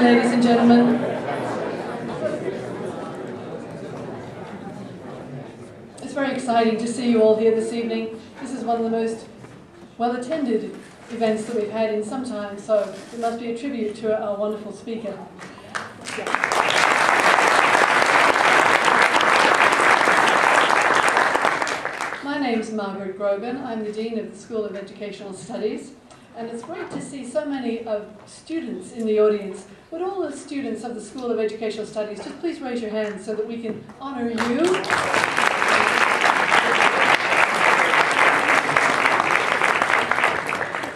evening, ladies and gentlemen. It's very exciting to see you all here this evening. This is one of the most well-attended events that we've had in some time, so it must be a tribute to our wonderful speaker. My name's Margaret Grogan. I'm the Dean of the School of Educational Studies, and it's great to see so many students in the audience. Would all the students of the School of Educational Studies just please raise your hands so that we can honor you?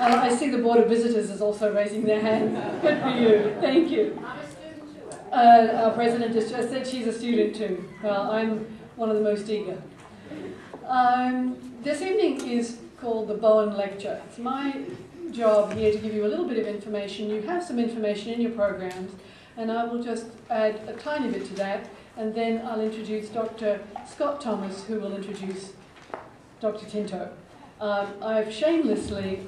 I see the Board of Visitors is also raising their hand. Good for you. Thank you. I'm a student too. Our president has just said she's a student too. Well, I'm one of the most eager. This evening is called the Bowen Lecture. It's my job here to give you a little bit of information. You have some information in your programs, and I will just add a tiny bit to that, and then I'll introduce Dr. Scott Thomas, who will introduce Dr. Tinto. I've shamelessly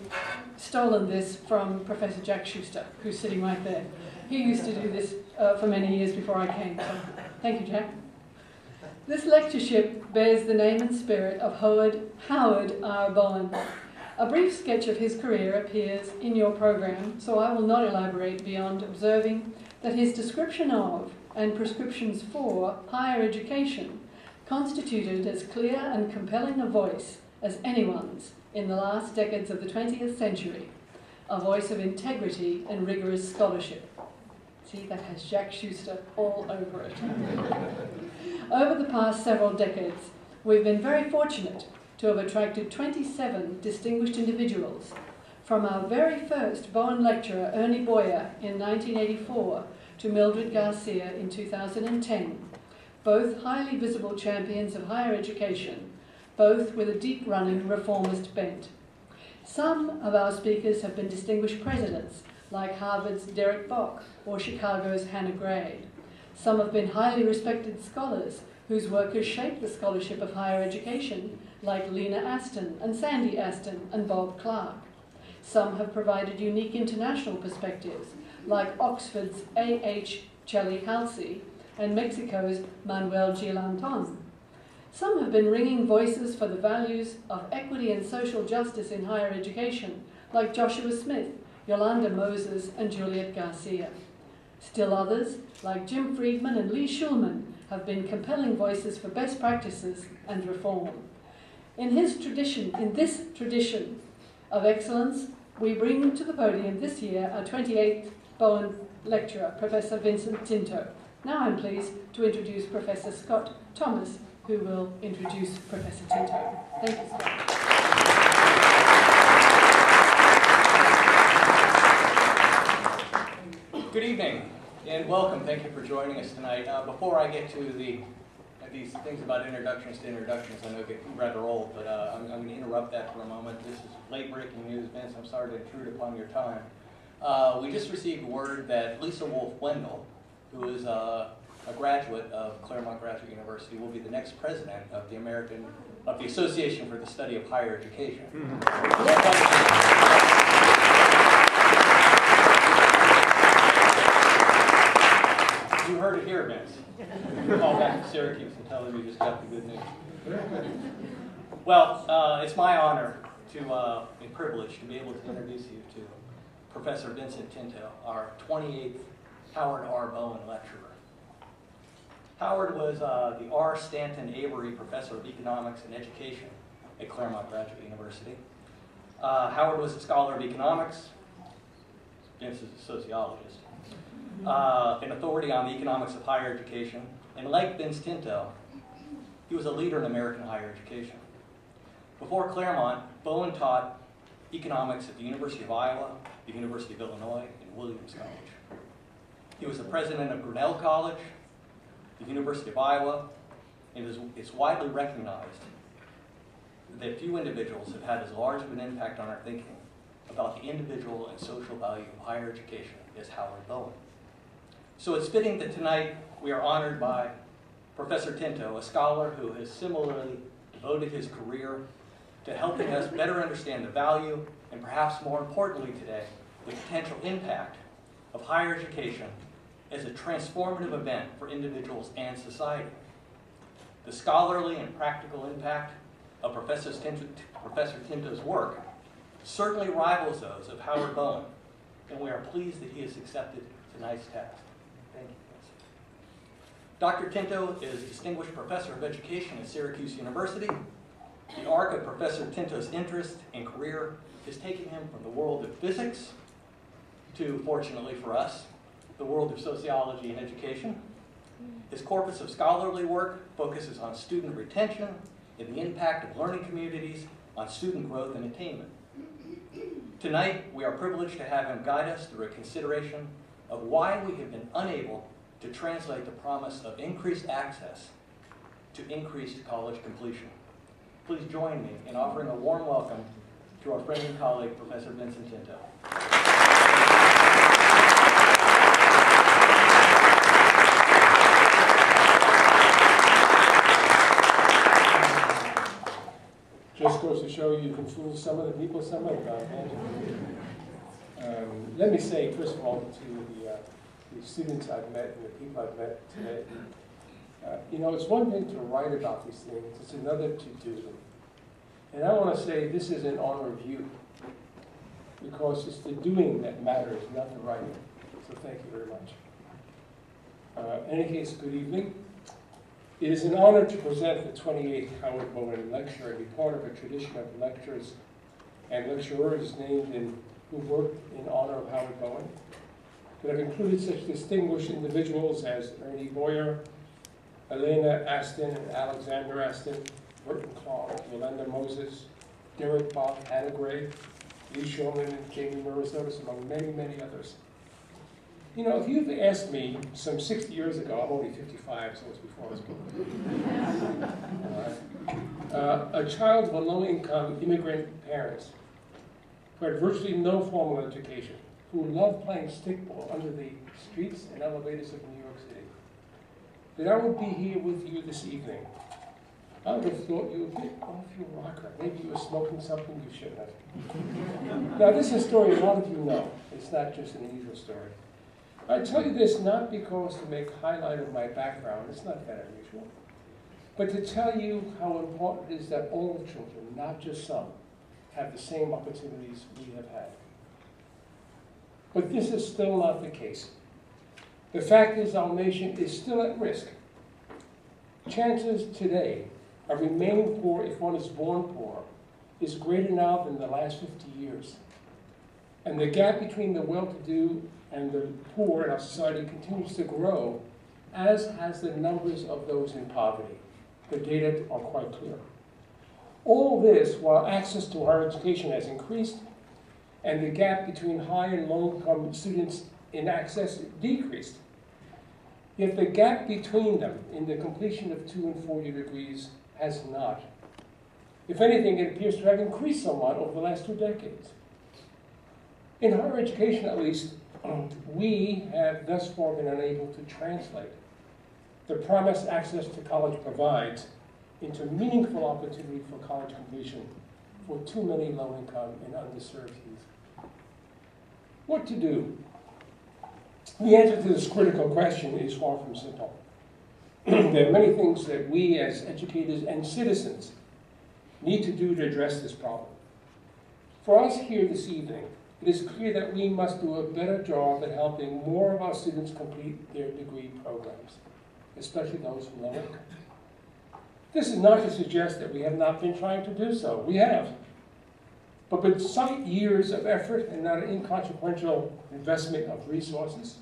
stolen this from Professor Jack Schuster, who's sitting right there. He used to do this for many years before I came, so thank you, Jack. This lectureship bears the name and spirit of Howard R. Bowen. A brief sketch of his career appears in your program, so I will not elaborate beyond observing that his description of and prescriptions for higher education constituted as clear and compelling a voice as anyone's in the last decades of the 20th century, a voice of integrity and rigorous scholarship. See, that has Jack Schuster all over it. Over the past several decades, we've been very fortunate to have attracted 27 distinguished individuals, from our very first Bowen lecturer, Ernie Boyer, in 1984, to Mildred Garcia in 2010, both highly visible champions of higher education, both with a deep-running reformist bent. Some of our speakers have been distinguished presidents, like Harvard's Derek Bock or Chicago's Hannah Gray. Some have been highly respected scholars whose work has shaped the scholarship of higher education, like Lena Aston and Sandy Aston and Bob Clark. Some have provided unique international perspectives, like Oxford's A.H. Chelly Halsey and Mexico's Manuel Gilanton. Some have been ringing voices for the values of equity and social justice in higher education, like Joshua Smith, Yolanda Moses, and Juliet Garcia. Still others, like Jim Friedman and Lee Schulman, have been compelling voices for best practices and reform. In this tradition of excellence, we bring to the podium this year our 28th Bowen lecturer, Professor Vincent Tinto. Now I'm pleased to introduce Professor Scott Thomas, who will introduce Professor Tinto. Thank you, Scott. Good evening and welcome. Thank you for joining us tonight. Before I get to these things about introductions to introductions, I know get rather old, but I'm going to interrupt that for a moment. This is late-breaking news, Vince. I'm sorry to intrude upon your time. We just received word that Lisa Wolfe-Wendell, who is a graduate of Claremont Graduate University, will be the next president of the Association for the Study of Higher Education. You heard it here, Vince. Call back to Syracuse and tell them you just got the good news. Well, it's my honor and privilege to be able to introduce you to Professor Vincent Tinto, our 28th Howard R. Bowen lecturer. Howard was the R. Stanton Avery Professor of Economics and Education at Claremont Graduate University. Howard was a scholar of economics. Vince is a sociologist. An authority on the economics of higher education, and like Vince Tinto, he was a leader in American higher education. Before Claremont, Bowen taught economics at the University of Iowa, the University of Illinois, and Williams College. He was the president of Grinnell College, the University of Iowa, and it's widely recognized that few individuals have had as large of an impact on our thinking about the individual and social value of higher education as Howard Bowen. So it's fitting that tonight we are honored by Professor Tinto, a scholar who has similarly devoted his career to helping us better understand the value, and perhaps more importantly today, the potential impact of higher education as a transformative event for individuals and society. The scholarly and practical impact of Professor Tinto's work certainly rivals those of Howard Bowen, and we are pleased that he has accepted tonight's task. Thank you. Dr. Tinto is Distinguished Professor of Education at Syracuse University. The arc of Professor Tinto's interest and career is taking him from the world of physics to, fortunately for us, the world of sociology and education. His corpus of scholarly work focuses on student retention and the impact of learning communities on student growth and attainment. Tonight, we are privileged to have him guide us through a consideration of why we have been unable to translate the promise of increased access to increased college completion. Please join me in offering a warm welcome to our friend and colleague, Professor Vincent Tinto. Just goes to show you can fool some of the people some of the time. Let me say, first of all, to the students I've met and the people I've met today, you know, it's one thing to write about these things, it's another to do them. And I want to say this is in honor of you, because it's the doing that matters, not the writing. So thank you very much. In any case, good evening. It is an honor to present the 28th Howard Bowen Lecture and be part of a tradition of lectures and lecturers named in who worked in honor of Howard Bowen, that have included such distinguished individuals as Ernie Boyer, Elena Aston and Alexander Aston, Burton Clark, Yolanda Moses, Derek Bach, Hannah Gray, Lee Shulman, and Jamie Murazotis, among many, many others. You know, if you've asked me some 60 years ago, I'm only 55, so it's before I was born, a child of a low-income immigrant parents who had virtually no formal education, who loved playing stickball under the streets and elevators of New York City, that I would be here with you this evening. I would have thought you were a bit off your rocker. Maybe you were smoking something you shouldn't have. Now, this is a story a lot of you know. It's not just an unusual story. I tell you this not because to make highlight of my background, it's not that unusual, but to tell you how important it is that all children, not just some, have the same opportunities we have had. But this is still not the case. The fact is our nation is still at risk. Chances today of remaining poor if one is born poor is greater now than the last 50 years. And the gap between the well-to-do and the poor in our society continues to grow, as has the numbers of those in poverty. The data are quite clear. All this while access to higher education has increased, and the gap between high and low-income students in access decreased. Yet the gap between them in the completion of 2- and 4-year degrees has not. If anything, it appears to have increased somewhat over the last 2 decades. In higher education, at least, we have thus far been unable to translate the promised access to college provides into meaningful opportunity for college completion for too many low-income and underserved youth. What to do? The answer to this critical question is far from simple. There are many things that we as educators and citizens need to do to address this problem. For us here this evening, it is clear that we must do a better job at helping more of our students complete their degree programs, especially those from low income. This is not to suggest that we have not been trying to do so. We have. But with some years of effort and not an inconsequential investment of resources,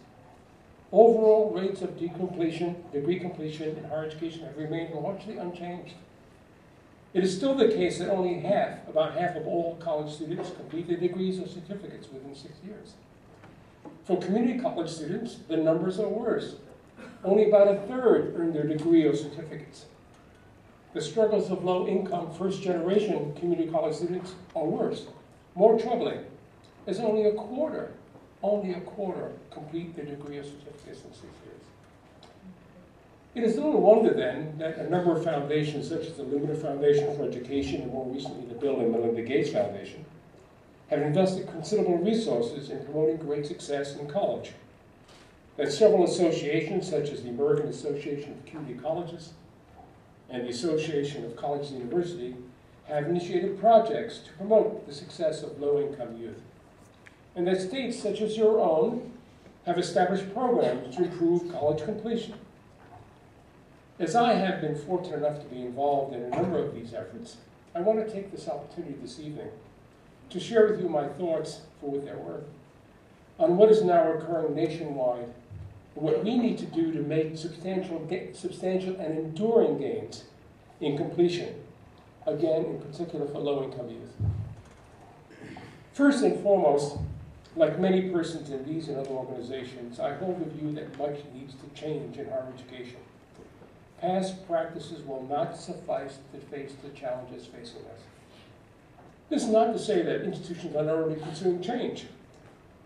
overall rates of degree completion in higher education have remained largely unchanged. It is still the case that only about half of all college students complete their degrees or certificates within 6 years. For community college students, the numbers are worse. Only about a third earn their degree or certificates. The struggles of low-income, first-generation community college students are worse, more troubling, as only a quarter complete their degree or certificates in 6 years. It is little wonder, then, that a number of foundations, such as the Limited Foundation for Education and more recently the Bill and Melinda Gates Foundation, have invested considerable resources in promoting great success in college. that several associations, such as the American Association of Community Colleges and the Association of Colleges and Universities, have initiated projects to promote the success of low-income youth. And that states such as your own have established programs to improve college completion. As I have been fortunate enough to be involved in a number of these efforts, I want to take this opportunity this evening to share with you my thoughts, for what they're worth, on what is now occurring nationwide and what we need to do to make substantial and enduring gains in completion, again, in particular for low-income youth. First and foremost, like many persons in these and other organizations, I hold the view that much needs to change in higher education. Past practices will not suffice to face the challenges facing us. This is not to say that institutions are not already pursuing change.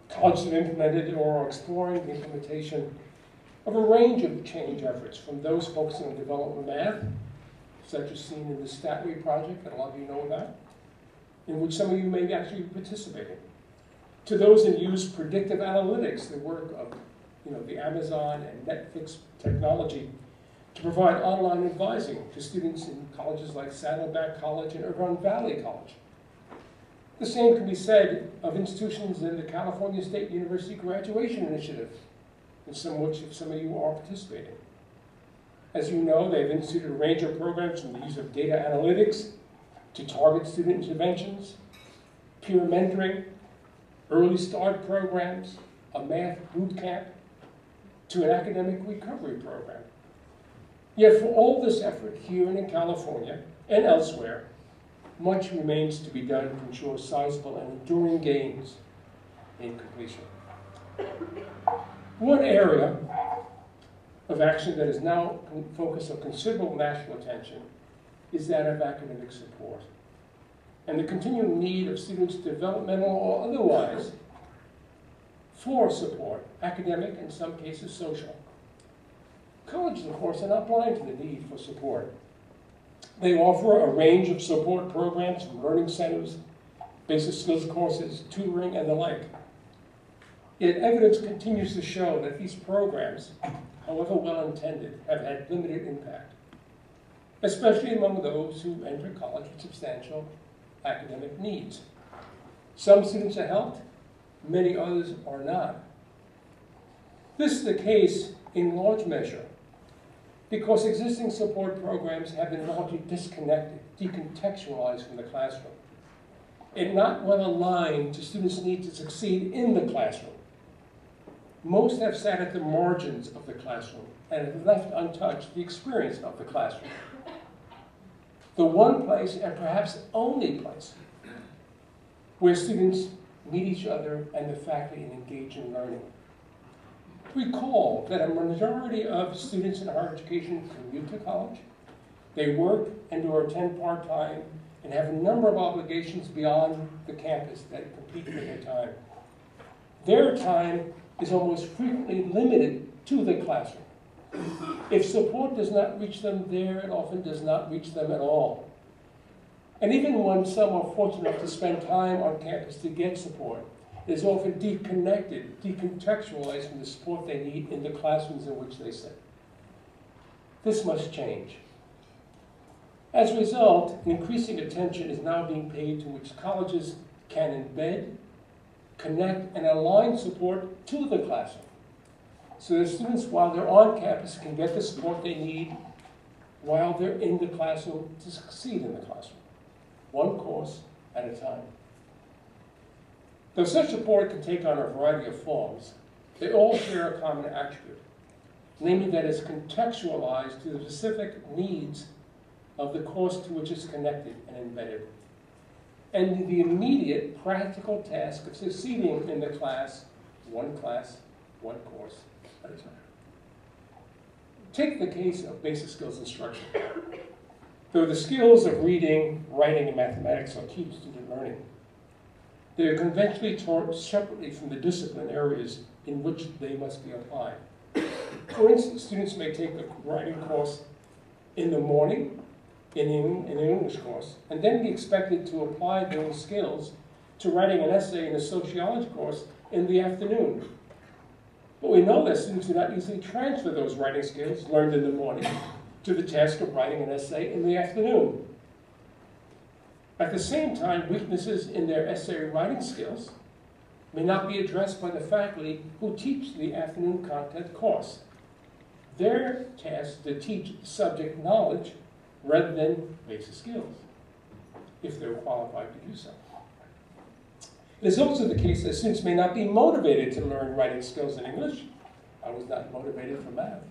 Colleges have implemented or are exploring the implementation of a range of change efforts, from those focusing on development math, such as seen in the StatWay project that a lot of you know about, in which some of you may actually be participating, to those that use predictive analytics, the work of the Amazon and Netflix technology, to provide online advising to students in colleges like Saddleback College and Irvine Valley College. The same can be said of institutions in the California State University Graduation Initiative, in which some of you are participating. As you know, they've instituted a range of programs from the use of data analytics to target student interventions, peer mentoring, early start programs, a math boot camp, to an academic recovery program. Yet for all this effort here and in California and elsewhere, much remains to be done to ensure sizable and enduring gains in completion. One area of action that is now a focus of considerable national attention is that of academic support, and the continuing need of students, developmental or otherwise, for support, academic, in some cases social. Colleges, of course, are not blind to the need for support. They offer a range of support programs from learning centers, basic skills courses, tutoring, and the like. Yet evidence continues to show that these programs, however well-intended, have had limited impact, especially among those who enter college with substantial academic needs. Some students are helped, many others are not. This is the case in large measure because existing support programs have been largely disconnected, decontextualized from the classroom, and not well aligned to students' need to succeed in the classroom. Most have sat at the margins of the classroom and have left untouched the experience of the classroom. The one place, and perhaps only place, where students meet each other and the faculty and engage in learning. Recall that a majority of students in higher education commute to college, they work and or attend part-time, and have a number of obligations beyond the campus that compete for their time. Their time is almost frequently limited to the classroom. If support does not reach them there, it often does not reach them at all. And even when some are fortunate enough to spend time on campus to get support, it is often disconnected, decontextualized from the support they need in the classrooms in which they sit. This must change. As a result, increasing attention is now being paid to which colleges can embed, connect, and align support to the classroom, so that students, while they're on campus, can get the support they need while they're in the classroom to succeed in the classroom, one course at a time. Though such support can take on a variety of forms, they all share a common attribute, namely that it's contextualized to the specific needs of the course to which it's connected and embedded, and the immediate practical task of succeeding in the class, one course at a time. Take the case of basic skills instruction. Though the skills of reading, writing, and mathematics are key to student learning, they are conventionally taught separately from the discipline areas in which they must be applied. For instance, students may take a writing course in the morning, in an English course, and then be expected to apply those skills to writing an essay in a sociology course in the afternoon. But we know that students do not usually transfer those writing skills learned in the morning to the task of writing an essay in the afternoon. At the same time, weaknesses in their essay writing skills may not be addressed by the faculty who teach the afternoon content course. Their task is to teach subject knowledge rather than basic skills, if they're qualified to do so. It is also the case that students may not be motivated to learn writing skills in English. I was not motivated for math.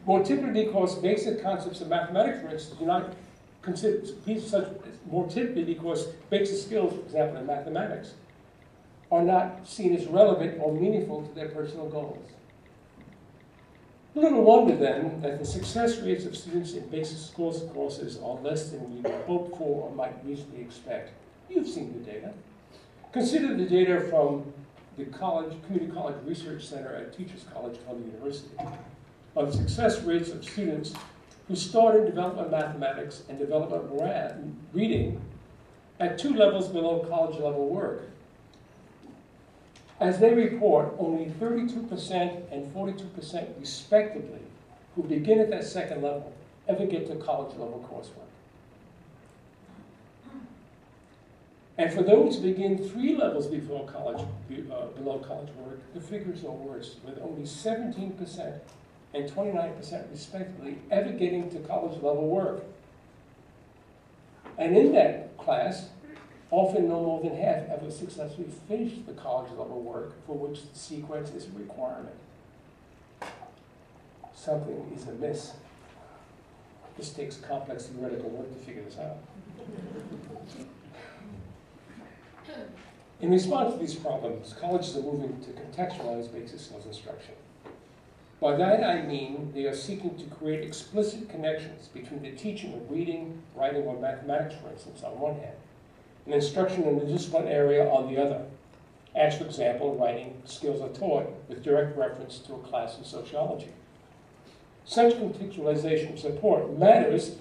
More typically because basic concepts of mathematics, for instance, do not consider more typically because basic skills, for example, in mathematics, are not seen as relevant or meaningful to their personal goals. Little wonder then that the success rates of students in basic skills courses are less than we would hope for or might reasonably expect. You've seen the data. Consider the data from the Community College Research Center at Teachers College, Columbia University, on the success rates of students who start in development mathematics and development reading at 2 levels below college level work. As they report, only 32% and 42% respectively who begin at that second level ever get to college level coursework. And for those who begin 3 levels below college work, the figures are worse, with only 17% and 29% respectively ever getting to college level work. And in that class, often no more than half ever successfully finish the college level work for which the sequence is a requirement. Something is amiss. This takes complex theoretical work to figure this out. In response to these problems, colleges are moving to contextualize basic skills instruction. By that I mean they are seeking to create explicit connections between the teaching of reading, writing, or mathematics, for instance, on one hand, and instruction in the discipline area on the other. As, for example, writing skills are taught with direct reference to a class in sociology. Such contextualization of support matters,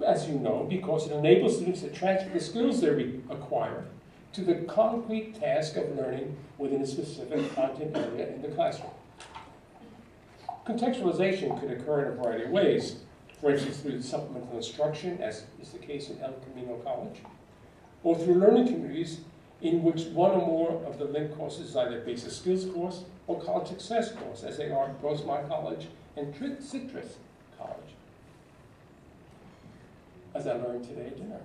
as you know, because it enables students to transfer the skills they acquire to the concrete task of learning within a specific content area in the classroom. Contextualization could occur in a variety of ways, for instance through supplemental instruction, as is the case in El Camino College, or through learning communities in which one or more of the linked courses is either a basic skills course or college success course, as they are at Rosemont College and Citrus College, as I learned today at dinner.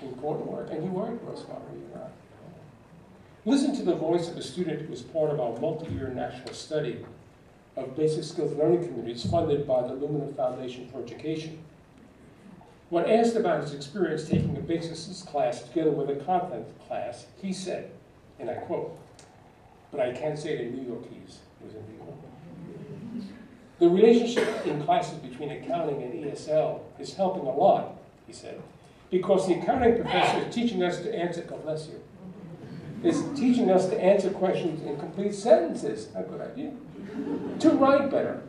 Important work, and you were at Rosemont, were you not? Listen to the voice of a student who was part of our multi-year national study of basic skills learning communities funded by the Lumina Foundation for Education. When asked about his experience taking a basic skills class together with a content class, he said, and I quote, but I can't say it in New Yorkese, it was in New York. The relationship in classes between accounting and ESL is helping a lot, he said, because the accounting professor is teaching us to answer, God bless you, is teaching us to answer questions in complete sentences, a good idea, to write better.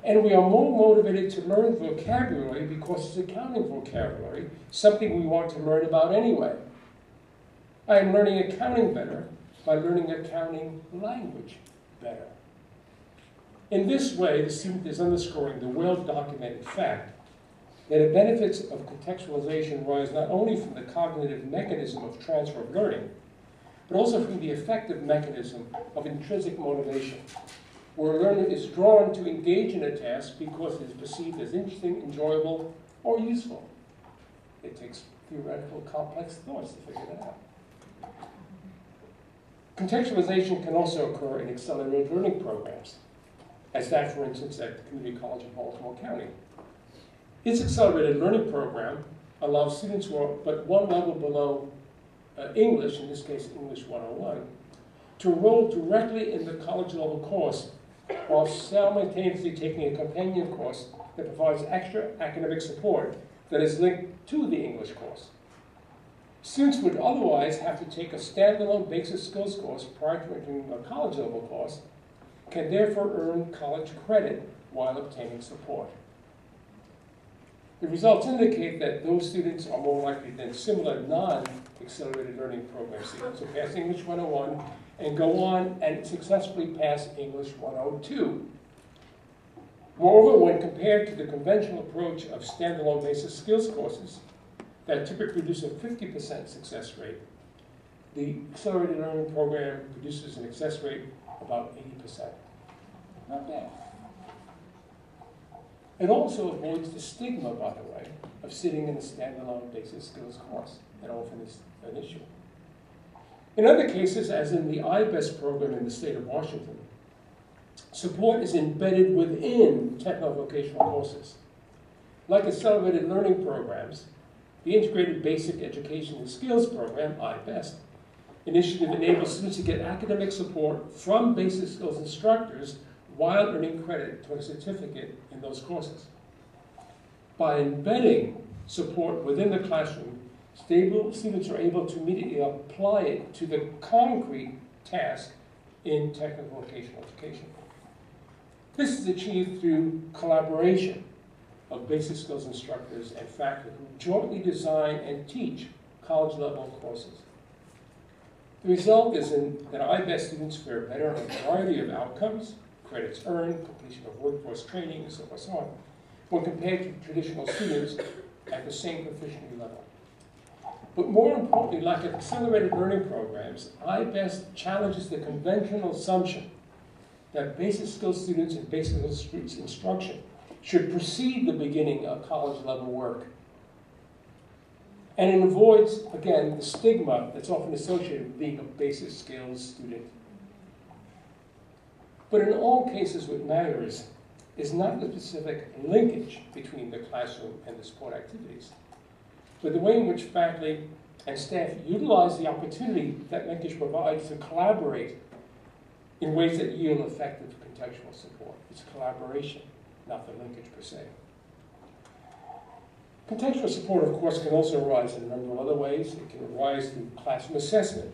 And we are more motivated to learn vocabulary because it's accounting vocabulary, something we want to learn about anyway. I am learning accounting better by learning accounting language better. In this way, the student is underscoring the well-documented fact that the benefits of contextualization rise not only from the cognitive mechanism of transfer of learning, but also from the effective mechanism of intrinsic motivation, where a learner is drawn to engage in a task because it is perceived as interesting, enjoyable, or useful. It takes theoretical, complex thoughts to figure that out. Contextualization can also occur in accelerated learning programs, as that, for instance, at the Community College of Baltimore County. Its accelerated learning program allows students who are but 1 level below English, in this case English 101, to enroll directly in the college level course while simultaneously taking a companion course that provides extra academic support that is linked to the English course. Students would otherwise have to take a standalone basic skills course prior to entering a college level course, can therefore earn college credit while obtaining support. The results indicate that those students are more likely than similar non-accelerated learning program students who pass English 101 and go on and successfully pass English 102. Moreover, when compared to the conventional approach of standalone basic skills courses that typically produce a 50% success rate, the accelerated learning program produces an success rate of about 80%. Not bad. It also avoids the stigma, by the way, of sitting in a standalone basic skills course. That often is an issue. In other cases, as in the iBest program in the state of Washington, support is embedded within techno-vocational courses. Like accelerated learning programs, the Integrated Basic Education and Skills Program, iBest, initiative enables students to get academic support from basic skills instructors while earning credit toward a certificate in those courses. By embedding support within the classroom, students are able to immediately apply it to the concrete task in technical vocational education. This is achieved through collaboration of basic skills instructors and faculty who jointly design and teach college-level courses. The result is that iBest students fare better on a variety of outcomes, credits earned, completion of workforce training, and so forth, so on, when compared to traditional students at the same proficiency level. But more importantly, like accelerated learning programs, iBest challenges the conventional assumption that basic skills students and basic skills instruction should precede the beginning of college-level work. And it avoids, again, the stigma that's often associated with being a basic skills student. But in all cases, what matters is not the specific linkage between the classroom and the support activities, but the way in which faculty and staff utilize the opportunity that linkage provides to collaborate in ways that yield effective contextual support. It's collaboration, not the linkage per se. Contextual support, of course, can also arise in a number of other ways. It can arise through classroom assessment,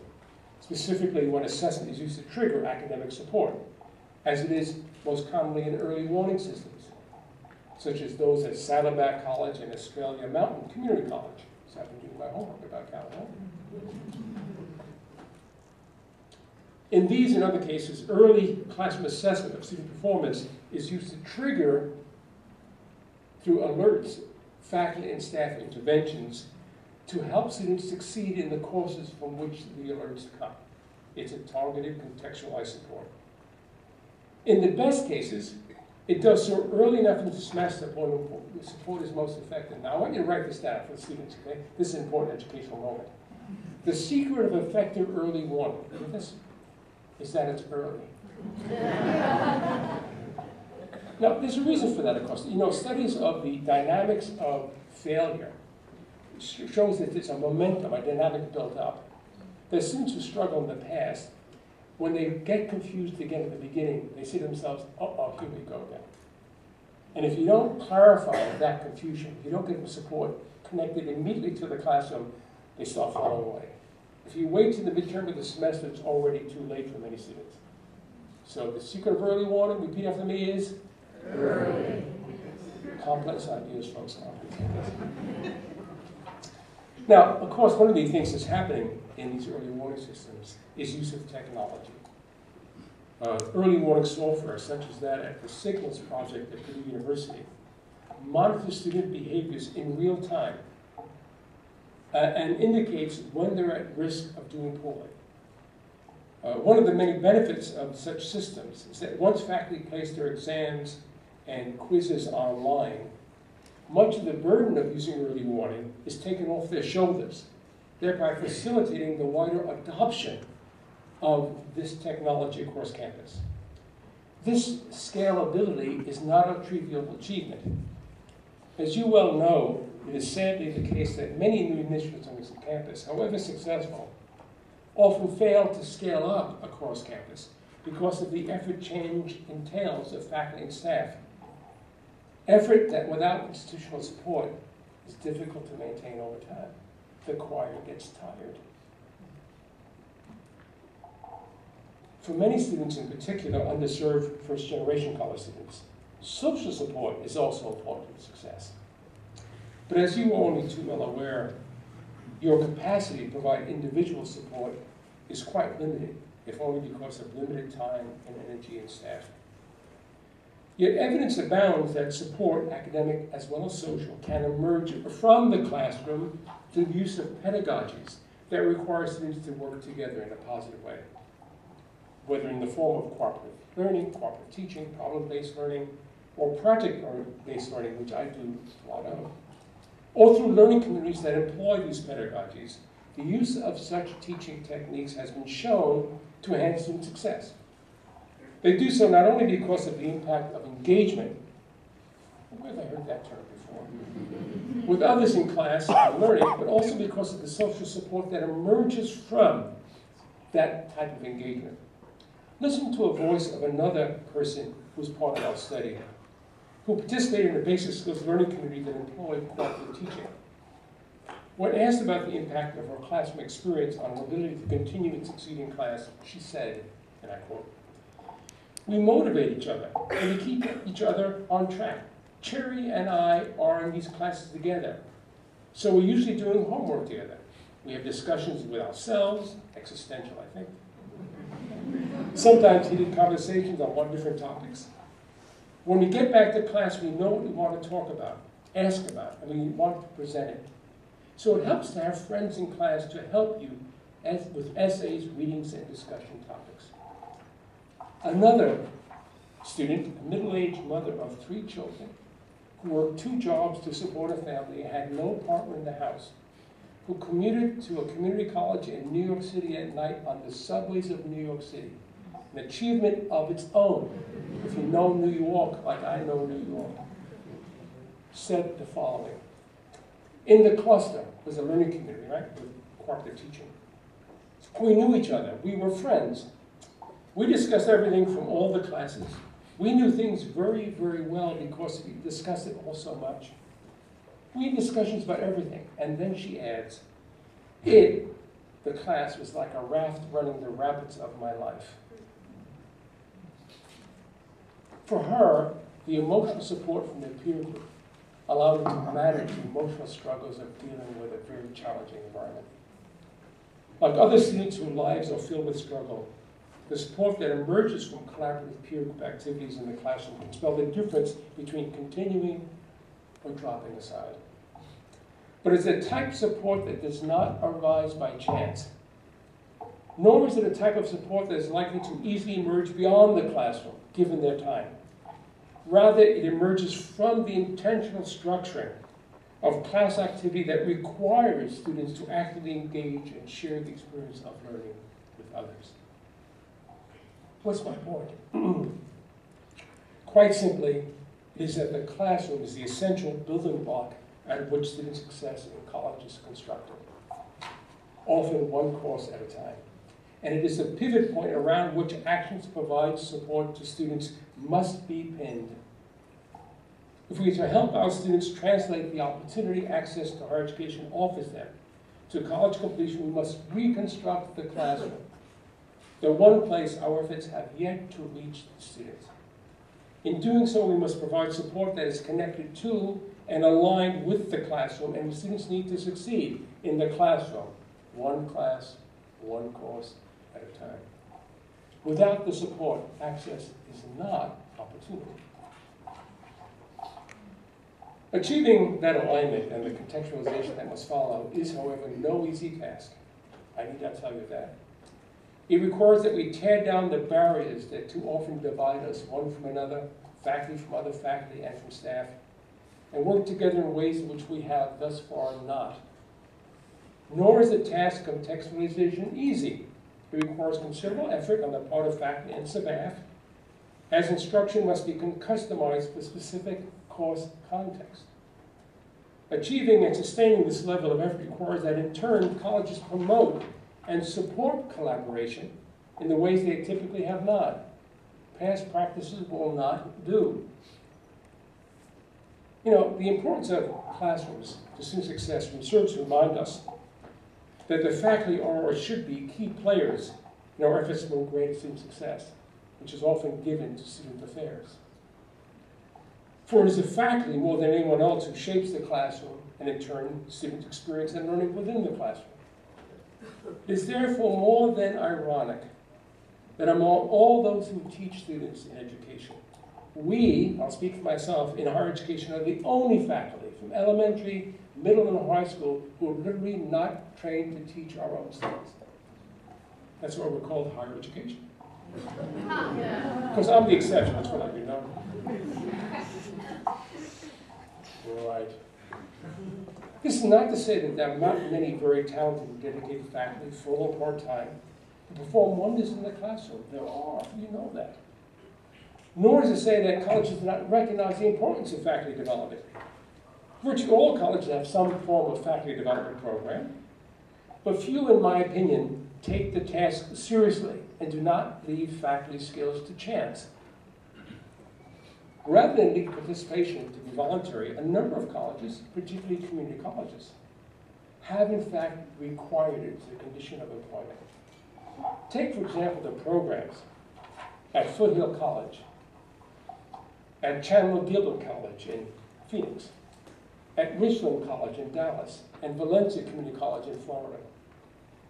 specifically when assessment is used to trigger academic support, as it is most commonly in early warning systems, such as those at Saddleback College and Australia Mountain Community College. So I've been doing my homework about California. In these and other cases, early classroom assessment of student performance is used to trigger, through alerts, faculty and staff interventions to help students succeed in the courses from which the alerts come. It's a targeted, contextualized support. In the best cases, it does so early enough in the semester when the support is most effective. Now, I want you to write this down for the students, okay? This is an important educational moment. The secret of effective early warning, this, is that it's early. Now, there's a reason for that, of course. You know, studies of the dynamics of failure shows that there's a momentum, a dynamic built up. The students who struggle in the past, when they get confused again at the beginning, they say to themselves, uh-oh, here we go again. And if you don't clarify that confusion, if you don't get them support connected immediately to the classroom, they start falling away. If you wait to the midterm of the semester, it's already too late for many students. So the secret of early warning, repeat after me, is early. Complex ideas, folks. Now, of course, one of the things that's happening in these early warning systems is use of technology. Early warning software, such as that at the Signals project at Purdue University, monitors student behaviors in real time and indicates when they're at risk of doing poorly. One of the many benefits of such systems is that once faculty place their exams and quizzes online, much of the burden of using early warning is taken off their shoulders, thereby facilitating the wider adoption of this technology across campus. This scalability is not a trivial achievement. As you well know, it is sadly the case that many new initiatives on this campus, however successful, often fail to scale up across campus because of the effort change entails of faculty and staff. Effort that without institutional support is difficult to maintain over time. The choir gets tired. For many students, in particular underserved first-generation college students, social support is also important to success. But as you are only too well aware, your capacity to provide individual support is quite limited if only because of limited time and energy and staff. Yet evidence abounds that support, academic as well as social, can emerge from the classroom through the use of pedagogies that require students to work together in a positive way, whether in the form of cooperative learning, cooperative teaching, problem-based learning, or project-based learning, which I do a lot of, or through learning communities that employ these pedagogies. The use of such teaching techniques has been shown to enhance student success. They do so not only because of the impact of engagement, where have I heard that term before, with others in class and learning, but also because of the social support that emerges from that type of engagement. Listen to a voice of another person who's part of our study, who participated in a basic skills learning community that employed cooperative teaching. When asked about the impact of her classroom experience on her ability to continue and succeed in class, she said, and I quote, "We motivate each other, and we keep each other on track. Cherry and I are in these classes together, so we're usually doing homework together. We have discussions with ourselves, existential, I think. Sometimes heated conversations on one different topics. When we get back to class, we know what we want to talk about, ask about, and we want to present it. So it helps to have friends in class to help you with essays, readings, and discussion topics." Another student, a middle-aged mother of 3 children, who worked 2 jobs to support a family and had no partner in the house, who commuted to a community college in New York City at night on the subways of New York City, an achievement of its own, if you know New York like I know New York, said the following. In the cluster was a learning community, right, with cooperative teaching. We knew each other. We were friends. We discussed everything from all the classes. We knew things very, very well because we discussed it all so much. We had discussions about everything. And then she adds, the class, was like a raft running the rapids of my life. For her, the emotional support from the peer group allowed her to manage the emotional struggles of dealing with a very challenging environment. Like other students whose lives are filled with struggle, the support that emerges from collaborative peer group activities in the classroom can spell the difference between continuing or dropping aside. But it's a type of support that does not arise by chance, nor is it a type of support that is likely to easily emerge beyond the classroom, given their time. Rather, it emerges from the intentional structuring of class activity that requires students to actively engage and share the experience of learning with others. What's my point? Quite simply, it is that the classroom is the essential building block out of which student success in college is constructed, often one course at a time. And it is a pivot point around which actions provide support to students must be pinned. If we are to help our students translate the opportunity access to higher education offers them to college completion, we must reconstruct the classroom, the one place our efforts have yet to reach the students. In doing so, we must provide support that is connected to and aligned with the classroom, and students need to succeed in the classroom, one class, one course at a time. Without the support, access is not opportunity. Achieving that alignment and the contextualization that must follow is, however, no easy task. I need not tell you that. It requires that we tear down the barriers that too often divide us, one from another, faculty from other faculty, and from staff, and work together in ways in which we have thus far not. Nor is the task of contextualization easy. It requires considerable effort on the part of faculty and staff, as instruction must be customized for specific course context. Achieving and sustaining this level of effort requires that in turn colleges promote and support collaboration in the ways they typically have not. Past practices will not do. You know, the importance of classrooms to student success serves to remind us that the faculty are or should be key players in our efforts to build great student success, which is often given to student affairs. For it is the faculty more than anyone else who shapes the classroom and in turn student experience and learning within the classroom. It is therefore more than ironic that among all those who teach students in education, we, I'll speak for myself, in higher education are the only faculty from elementary, middle, and high school who are literally not trained to teach our own students. That's why we're called higher education. Because I'm the exception, that's what I know. Right. This is not to say that there are not many very talented and dedicated faculty, full or part-time, who perform wonders in the classroom. There are, you know that. Nor is it to say that colleges do not recognize the importance of faculty development. Virtually all colleges have some form of faculty development program, but few, in my opinion, take the task seriously and do not leave faculty skills to chance. Rather than leave participation to be voluntary, a number of colleges, particularly community colleges, have in fact required it as a condition of employment. Take, for example, the programs at Foothill College, at Chandler Gilbert College in Phoenix, at Richland College in Dallas, and Valencia Community College in Florida,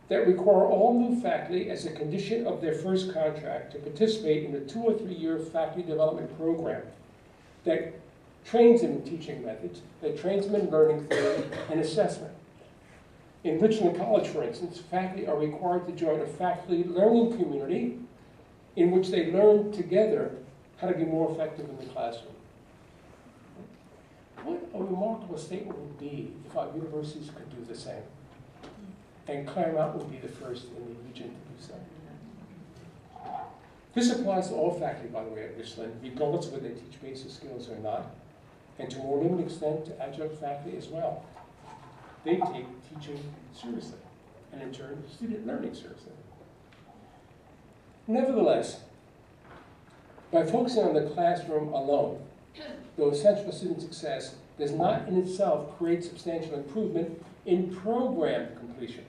that require all new faculty as a condition of their first contract to participate in a 2 or 3 year faculty development program that trains them in teaching methods, that trains them in learning theory and assessment. In Richland College, for instance, faculty are required to join a faculty learning community in which they learn together how to be more effective in the classroom. What a remarkable statement would be if our universities could do the same. And Claremont would be the first in the region to do so. This applies to all faculty, by the way, at Richland, regardless of whether they teach basic skills or not, and to a more limited extent to adjunct faculty as well. They take teaching seriously, and in turn, student learning seriously. Nevertheless, by focusing on the classroom alone, though essential for student success, does not in itself create substantial improvement in program completion.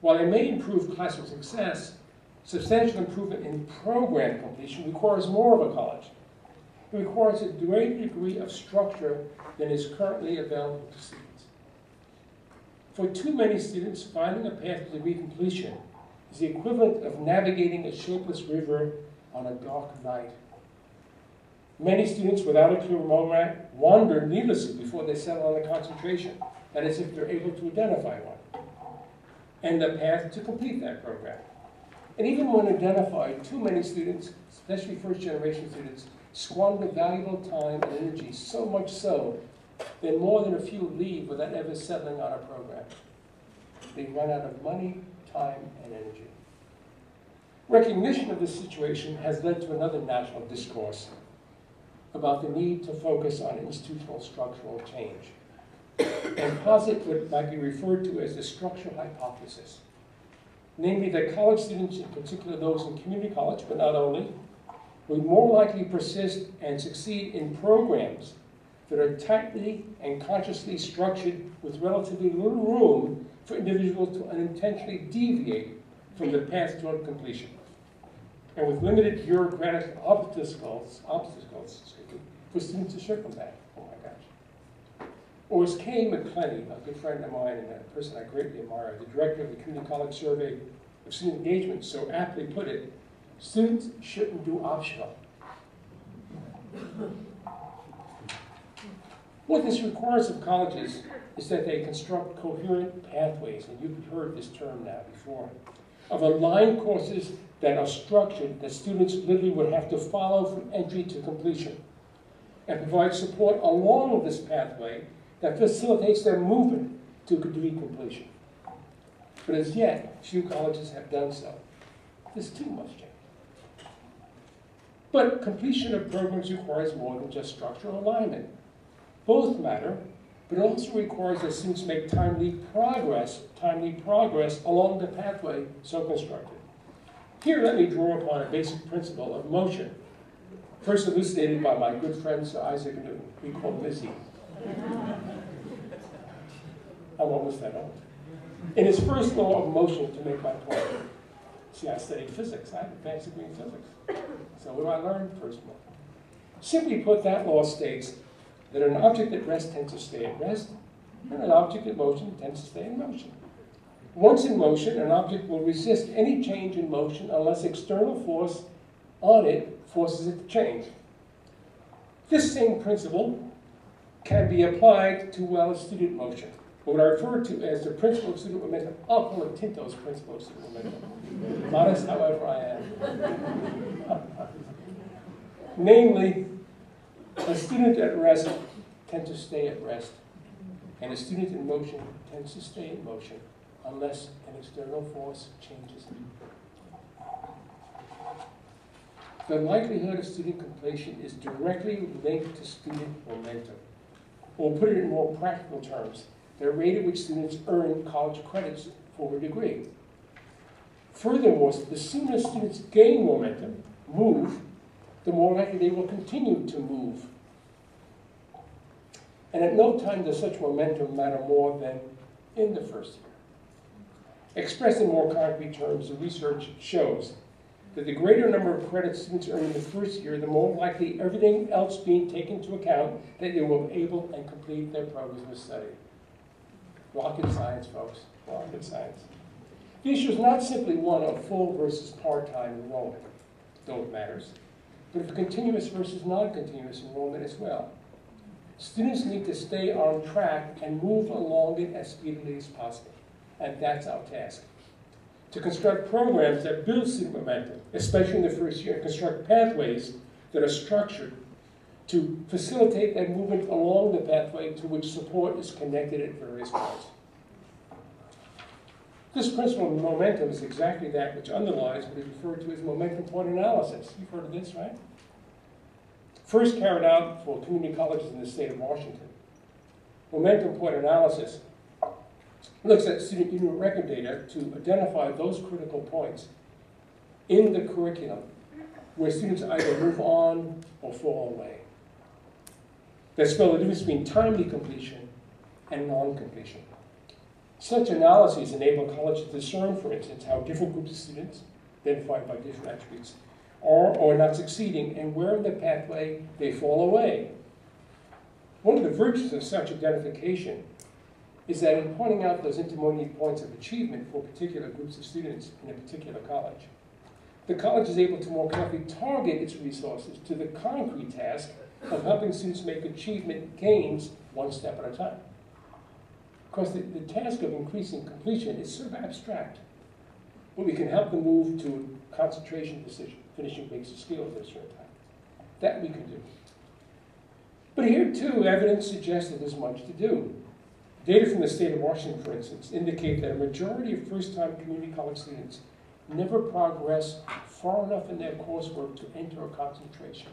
While it may improve classroom success, substantial improvement in program completion requires more of a college. It requires a greater degree of structure than is currently available to students. For too many students, finding a path to degree completion is the equivalent of navigating a shapeless river on a dark night. Many students without a clear roadmap wander needlessly before they settle on a concentration, that is, if they're able to identify one, and the path to complete that program. And even when identified, too many students, especially first-generation students, squander valuable time and energy, so much so that more than a few leave without ever settling on a program. They run out of money, time, and energy. Recognition of this situation has led to another national discourse about the need to focus on institutional structural change and posit what might be referred to as the structural hypothesis. Namely, that college students, in particular those in community college, but not only, would more likely persist and succeed in programs that are tightly and consciously structured with relatively little room for individuals to unintentionally deviate from the path toward completion, and with limited bureaucratic obstacles for students to circumvent. Oh my gosh. Or as Kay McClenny, a good friend of mine and a person I greatly admire, the director of the Community College Survey of Student Engagement, so aptly put it, students shouldn't do optional. What this requires of colleges is that they construct coherent pathways, and you've heard this term now before, of aligned courses that are structured, that students literally would have to follow from entry to completion, and provide support along this pathway that facilitates their movement to degree completion. But as yet, few colleges have done so. This too must change. But completion of programs requires more than just structural alignment. Both matter, but it also requires that students make timely progress along the pathway so constructed. Here, let me draw upon a basic principle of motion, first elucidated by my good friend Sir Isaac Newton. We call him Izzy. I'm almost that old. In his first law of motion, to make my point, see, I studied physics. I have an advanced degree in physics. So what do I learn? First law. Simply put, that law states that an object at rest tends to stay at rest, and an object in motion tends to stay in motion. Once in motion, an object will resist any change in motion unless external force on it forces it to change. This same principle can be applied to, well, student motion, or what I refer to as the principle of student momentum. I'll call it Tinto's principle of student momentum. Modest, however, I am. Namely, a student at rest tends to stay at rest, and a student in motion tends to stay in motion unless an external force changes it. The likelihood of student completion is directly linked to student momentum. Or put it in more practical terms, the rate at which students earn college credits for a degree. Furthermore, the sooner students gain momentum, move, the more likely they will continue to move. And at no time does such momentum matter more than in the first year. Expressed in more concrete terms, the research shows that the greater number of credits students earn in the first year, the more likely everything else being taken into account that they will be able and complete their program of study. Rocket science, folks, rocket science. The issue is not simply one of full versus part-time enrollment, though it matters, but of continuous versus non-continuous enrollment as well. Students need to stay on track and move along it as speedily as possible, and that's our task. To construct programs that build student momentum, especially in the first year, and construct pathways that are structured to facilitate that movement along the pathway to which support is connected at various points. This principle of momentum is exactly that which underlies what is referred to as momentum point analysis. You've heard of this, right? First carried out for community colleges in the state of Washington. Momentum point analysis looks at student unit record data to identify those critical points in the curriculum where students either move on or fall away. That spell the difference between timely completion and non-completion. Such analyses enable colleges to discern, for instance, how different groups of students, identified by different attributes, are or not succeeding, and where in the pathway they fall away. One of the virtues of such identification is that in pointing out those intermediate points of achievement for particular groups of students in a particular college, the college is able to more carefully target its resources to the concrete task of helping students make achievement gains one step at a time. Of course, the task of increasing completion is sort of abstract, but we can help them move to a concentration decision, finishing basic skills at a certain time. That we can do. But here, too, evidence suggests that there's much to do. Data from the state of Washington, for instance, indicate that a majority of first-time community college students never progress far enough in their coursework to enter a concentration.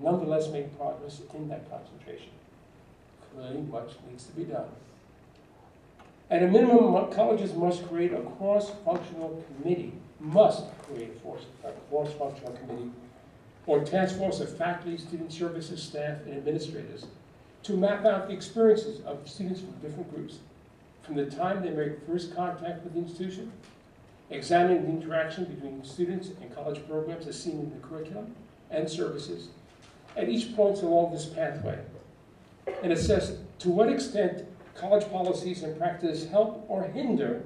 Nonetheless, make progress in that concentration. Clearly, much needs to be done. At a minimum, colleges must create a cross-functional committee, or task force of faculty, student services, staff, and administrators to map out the experiences of students from different groups, from the time they make first contact with the institution, examining the interaction between students and college programs as seen in the curriculum and services, at each point along this pathway, and assess to what extent college policies and practices help or hinder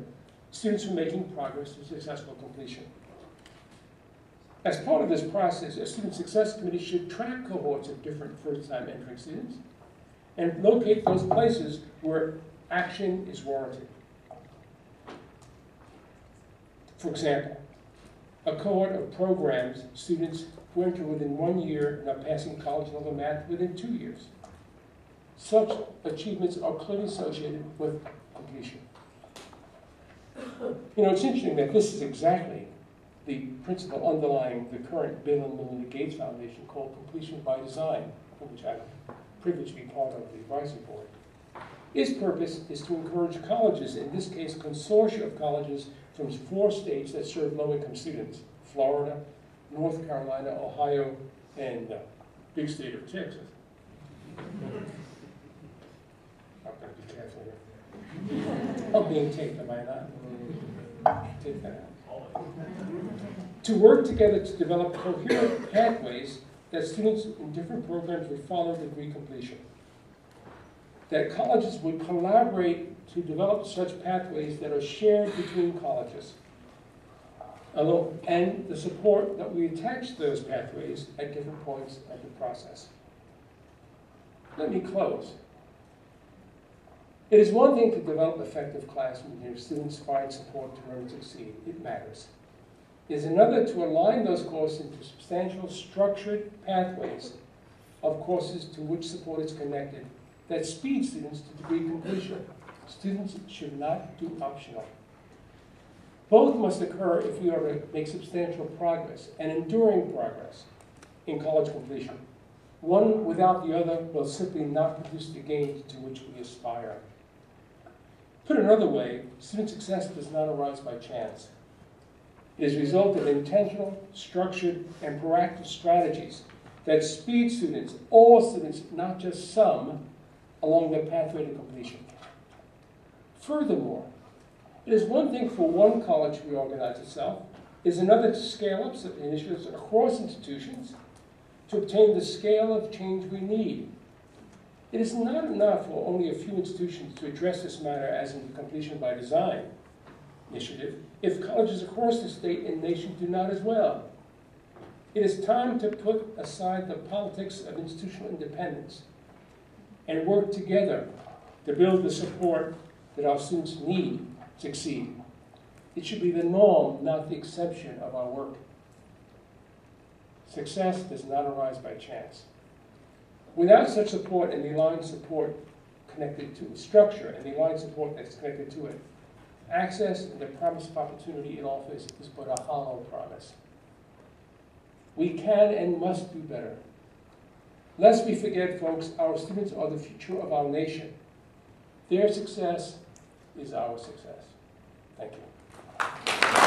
students from making progress to successful completion. As part of this process, a student success committee should track cohorts of different first-time entering students and locate those places where action is warranted. For example, a cohort of programs, students who enter within 1 year and are passing college level math within 2 years. Such achievements are clearly associated with completion. You know, it's interesting that this is exactly the principle underlying the current Bill and Melinda Gates Foundation called Completion by Design, for which I'm privileged to be part of the advisory board. Its purpose is to encourage colleges, in this case consortia of colleges from 4 states that serve low-income students, Florida, North Carolina, Ohio, and the big state of Texas. I'm going to be careful here. I'm being taped, am I not? Take that out. To work together to develop coherent pathways that students in different programs would follow degree completion. that colleges would collaborate to develop such pathways that are shared between colleges, and the support that we attach to those pathways at different points of the process. Let me close. It is one thing to develop effective classrooms where students find support to learn and succeed. It matters. It is another to align those courses into substantial structured pathways of courses to which support is connected that speed students to degree completion. Students should not do optional. Both must occur if we are to make substantial progress and enduring progress in college completion. One without the other will simply not produce the gains to which we aspire. Put another way, student success does not arise by chance. It is a result of intentional, structured, and proactive strategies that speed students, all students, not just some, along their pathway to completion. Furthermore, it is one thing for one college to reorganize itself. It is another to scale up such initiatives across institutions to obtain the scale of change we need. It is not enough for only a few institutions to address this matter as in the completion by design initiative if colleges across the state and nation do not as well. It is time to put aside the politics of institutional independence and work together to build the support that our students need to succeed. It should be the norm, not the exception of our work. Success does not arise by chance. Without such support and the aligned support connected to the structure and the aligned support that's connected to it, access and the promise of opportunity it offers is but a hollow promise. We can and must do better. Lest we forget, folks, our students are the future of our nation. Their success is our success. Thank you.